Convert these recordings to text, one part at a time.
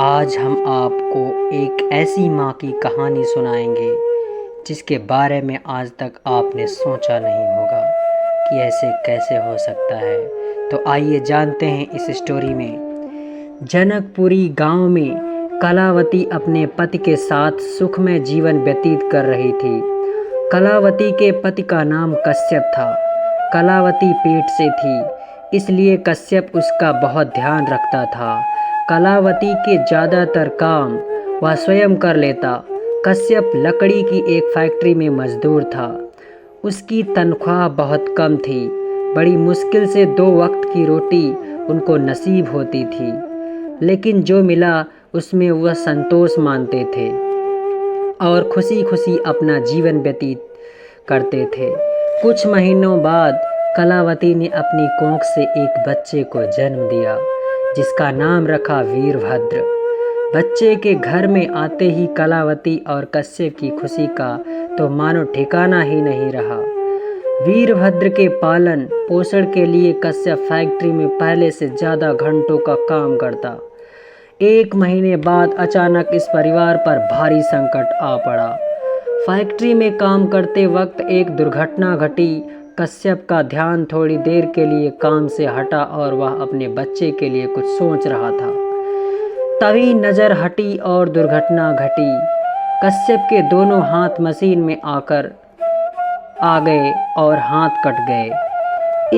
आज हम आपको एक ऐसी माँ की कहानी सुनाएंगे जिसके बारे में आज तक आपने सोचा नहीं होगा कि ऐसे कैसे हो सकता है। तो आइए जानते हैं इस स्टोरी में। जनकपुरी गांव में कलावती अपने पति के साथ सुखमय जीवन व्यतीत कर रही थी। कलावती के पति का नाम कश्यप था। कलावती पेट से थी, इसलिए कश्यप उसका बहुत ध्यान रखता था। कलावती के ज़्यादातर काम वह स्वयं कर लेता। कश्यप लकड़ी की एक फैक्ट्री में मजदूर था। उसकी तनख्वाह बहुत कम थी। बड़ी मुश्किल से 2 वक्त की रोटी उनको नसीब होती थी, लेकिन जो मिला उसमें वह संतोष मानते थे और खुशी खुशी अपना जीवन व्यतीत करते थे। कुछ महीनों बाद कलावती ने अपनी कोख से एक बच्चे को जन्म दिया, जिसका नाम रखा वीरभद्र। बच्चे के घर में आते ही कलावती और कश्यप की खुशी का तो मानो ठिकाना ही नहीं रहा। वीरभद्र के पालन पोषण के लिए कश्यप फैक्ट्री में पहले से ज़्यादा घंटों का काम करता। 1 महीने बाद अचानक इस परिवार पर भारी संकट आ पड़ा। फैक्ट्री में काम करते वक्त एक दुर्घटना घटी। कश्यप का ध्यान थोड़ी देर के लिए काम से हटा और वह अपने बच्चे के लिए कुछ सोच रहा था। तभी नज़र हटी और दुर्घटना घटी। कश्यप के दोनों हाथ मशीन में आ गए और हाथ कट गए।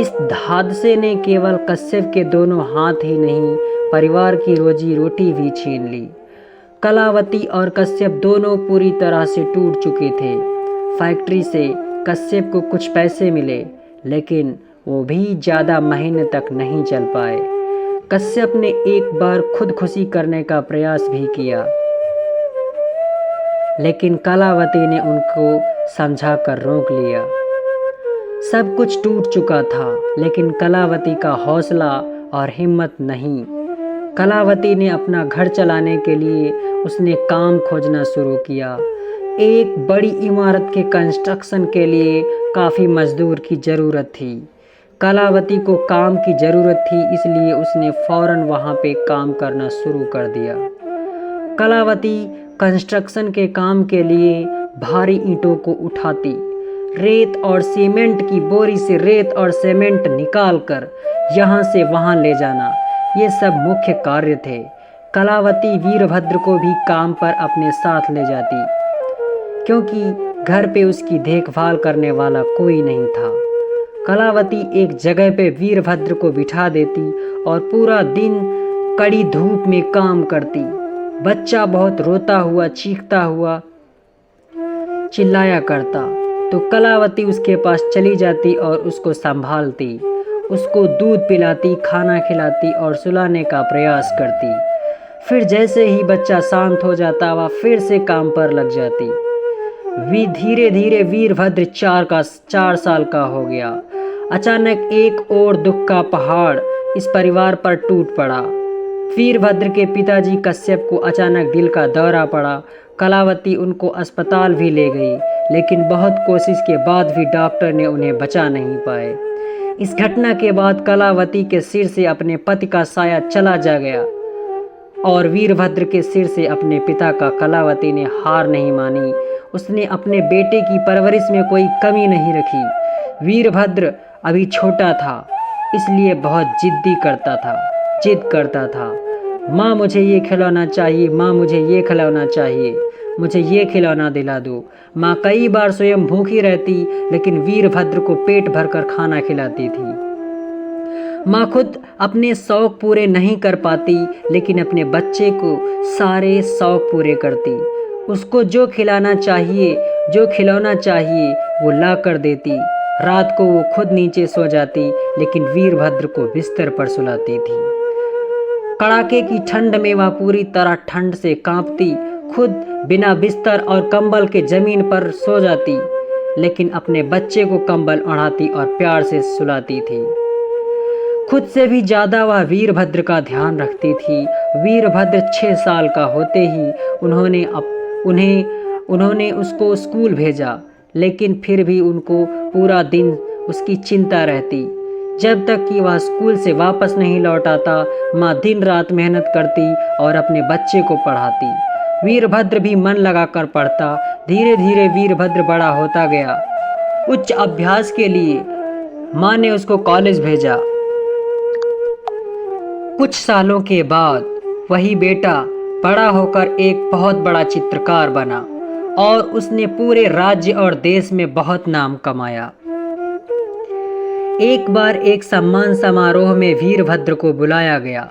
इस हादसे ने केवल कश्यप के दोनों हाथ ही नहीं, परिवार की रोजी रोटी भी छीन ली। कलावती और कश्यप दोनों पूरी तरह से टूट चुके थे। फैक्ट्री से कश्यप को कुछ पैसे मिले, लेकिन वो भी ज़्यादा महीने तक नहीं चल पाए। कश्यप ने एक बार खुदकुशी करने का प्रयास भी किया, लेकिन कलावती ने उनको समझाकर रोक लिया। सब कुछ टूट चुका था, लेकिन कलावती का हौसला और हिम्मत नहीं। कलावती ने अपना घर चलाने के लिए उसने काम खोजना शुरू किया। एक बड़ी इमारत के कंस्ट्रक्शन के लिए काफ़ी मजदूर की ज़रूरत थी। कलावती को काम की ज़रूरत थी, इसलिए उसने फ़ौरन वहाँ पे काम करना शुरू कर दिया। कलावती कंस्ट्रक्शन के काम के लिए भारी ईंटों को उठाती, रेत और सीमेंट की बोरी से रेत और सीमेंट निकालकर यहाँ से वहाँ ले जाना, ये सब मुख्य कार्य थे। कलावती वीरभद्र को भी काम पर अपने साथ ले जाती, क्योंकि घर पे उसकी देखभाल करने वाला कोई नहीं था। कलावती एक जगह पे वीरभद्र को बिठा देती और पूरा दिन कड़ी धूप में काम करती। बच्चा बहुत रोता हुआ, चीखता हुआ चिल्लाया करता, तो कलावती उसके पास चली जाती और उसको संभालती, उसको दूध पिलाती, खाना खिलाती और सुलाने का प्रयास करती। फिर जैसे ही बच्चा शांत हो जाता, वह फिर से काम पर लग जाती। धीरे धीरे वीरभद्र 4 साल का हो गया। अचानक एक और दुख का पहाड़ इस परिवार पर टूट पड़ा। वीरभद्र के पिताजी कश्यप को अचानक दिल का दौरा पड़ा। कलावती उनको अस्पताल भी ले गई, लेकिन बहुत कोशिश के बाद भी डॉक्टर ने उन्हें बचा नहीं पाए। इस घटना के बाद कलावती के सिर से अपने पति का साया चला जा गया और वीरभद्र के सिर से अपने पिता का। कलावती ने हार नहीं मानी। उसने अपने बेटे की परवरिश में कोई कमी नहीं रखी। वीरभद्र अभी छोटा था, इसलिए बहुत जिद करता था। माँ मुझे ये खिलौना चाहिए, माँ मुझे ये खिलौना चाहिए, मुझे ये खिलौना दिला दो। माँ कई बार स्वयं भूखी रहती, लेकिन वीरभद्र को पेट भरकर खाना खिलाती थी। माँ खुद अपने शौक पूरे नहीं कर पाती, लेकिन अपने बच्चे को सारे शौक पूरे करती। उसको जो खिलौना चाहिए वो ला कर देती। रात को वो खुद नीचे सो जाती, लेकिन वीरभद्र को बिस्तर पर सुलाती थी। कड़ाके की ठंड में वह पूरी तरह ठंड से कांपती, खुद बिना बिस्तर और कंबल के ज़मीन पर सो जाती, लेकिन अपने बच्चे को कंबल ओढ़ाती और प्यार से सुलाती थी। खुद से भी ज़्यादा वह वीरभद्र का ध्यान रखती थी। वीरभद्र 6 साल का होते ही उन्होंने उसको स्कूल भेजा, लेकिन फिर भी उनको पूरा दिन उसकी चिंता रहती जब तक कि वह स्कूल से वापस नहीं लौट आता, माँ दिन रात मेहनत करती और अपने बच्चे को पढ़ाती। वीरभद्र भी मन लगाकर पढ़ता। धीरे धीरे वीरभद्र बड़ा होता गया। उच्च अभ्यास के लिए माँ ने उसको कॉलेज भेजा। कुछ सालों के बाद वही बेटा बड़ा होकर एक बहुत बड़ा चित्रकार बना और उसने पूरे राज्य और देश में बहुत नाम कमाया। एक बार एक सम्मान समारोह में वीरभद्र को बुलाया गया।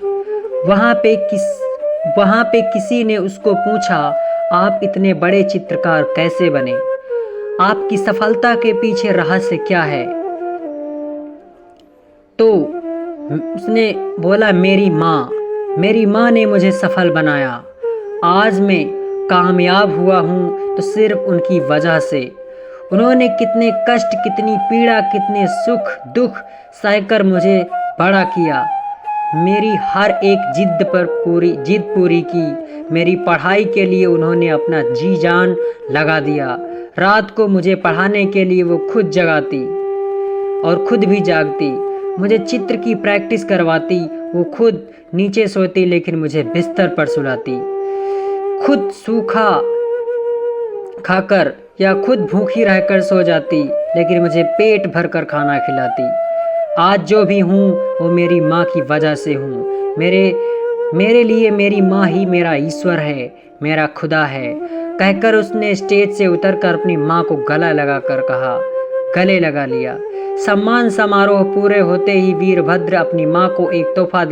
वहाँ पे किसी ने उसको पूछा, आप इतने बड़े चित्रकार कैसे बने? आपकी सफलता के पीछे रहस्य क्या है? तो उसने बोला, मेरी माँ ने मुझे सफल बनाया। आज मैं कामयाब हुआ हूँ तो सिर्फ उनकी वजह से। उन्होंने कितने कष्ट, कितनी पीड़ा, कितने सुख दुख सहकर मुझे बड़ा किया। मेरी हर एक जिद पूरी की। मेरी पढ़ाई के लिए उन्होंने अपना जी जान लगा दिया। रात को मुझे पढ़ाने के लिए वो खुद जगाती और खुद भी जागती। मुझे चित्र की प्रैक्टिस करवाती। वो खुद नीचे सोती लेकिन मुझे बिस्तर पर सुलाती। खुद सूखा खाकर या खुद भूखी रहकर सो जाती लेकिन मुझे पेट भरकर खाना खिलाती। आज जो भी हूँ वो मेरी माँ की वजह से हूँ। मेरे लिए मेरी माँ ही मेरा ईश्वर है, मेरा खुदा है, कहकर उसने स्टेज से उतरकर अपनी माँ को गले लगा लिया। सम्मान समारोह पूरे होते ही वीरभद्र अपनी माँ को एक तोहफा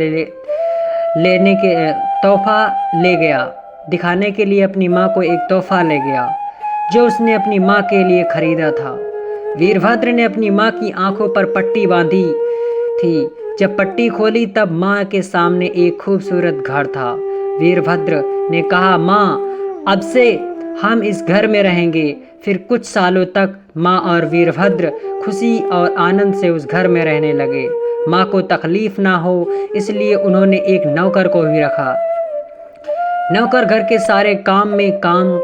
ले गया। दिखाने के लिए अपनी माँ को एक तोहफा ले गया जो उसने अपनी माँ के लिए खरीदा था। वीरभद्र ने अपनी माँ की आंखों पर पट्टी बांधी थी। जब पट्टी खोली तब माँ के सामने एक खूबसूरत घर था। वीरभद्र ने कहा, माँ, अब से हम इस घर में रहेंगे। फिर कुछ सालों तक माँ और वीरभद्र खुशी और आनंद से उस घर में रहने लगे। माँ को तकलीफ ना हो इसलिए उन्होंने एक नौकर को भी रखा। नौकर घर के सारे काम में काम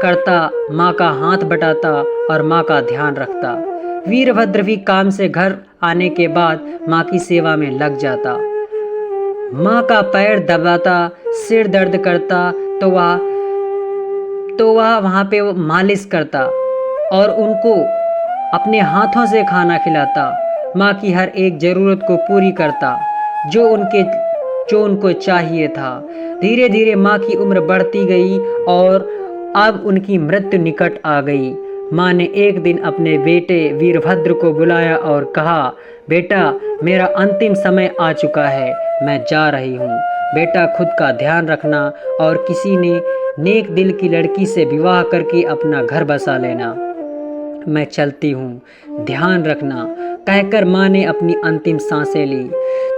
करता, माँ का हाथ बटाता और माँ का ध्यान रखता। वीरभद्र भी काम से घर आने के बाद माँ की सेवा में लग जाता। माँ का पैर दबाता, सिर दर्द करता तो वह वहाँ पे मालिश करता और उनको अपने हाथों से खाना खिलाता। माँ की हर एक ज़रूरत को पूरी करता जो उनको चाहिए था। धीरे धीरे माँ की उम्र बढ़ती गई और अब उनकी मृत्यु निकट आ गई। माँ ने एक दिन अपने बेटे वीरभद्र को बुलाया और कहा, बेटा, मेरा अंतिम समय आ चुका है, मैं जा रही हूँ। बेटा, खुद का ध्यान रखना और किसी ने नेक दिल की लड़की से विवाह करके अपना घर बसा लेना। मैं चलती हूँ, ध्यान रखना, कहकर माँ ने अपनी अंतिम सांसें ली।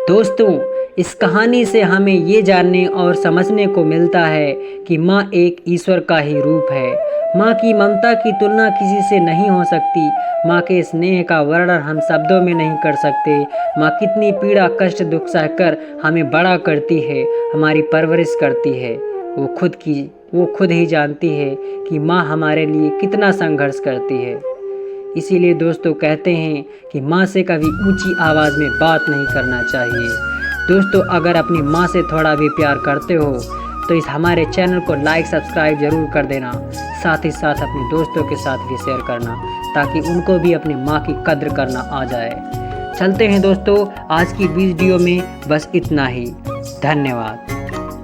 दोस्तों, इस कहानी से हमें ये जानने और समझने को मिलता है कि माँ एक ईश्वर का ही रूप है। माँ की ममता की तुलना किसी से नहीं हो सकती। माँ के स्नेह का वर्णन हम शब्दों में नहीं कर सकते। माँ कितनी पीड़ा, कष्ट, दुख सहकर हमें बड़ा करती है, हमारी परवरिश करती है। वो खुद ही जानती है कि माँ हमारे लिए कितना संघर्ष करती है। इसीलिए दोस्तों कहते हैं कि माँ से कभी ऊंची आवाज़ में बात नहीं करना चाहिए। दोस्तों, अगर अपनी माँ से थोड़ा भी प्यार करते हो तो इस हमारे चैनल को लाइक सब्सक्राइब ज़रूर कर देना। साथ ही साथ अपने दोस्तों के साथ भी शेयर करना ताकि उनको भी अपनी माँ की कद्र करना आ जाए। चलते हैं दोस्तों, आज की वीडियो में बस इतना ही। धन्यवाद।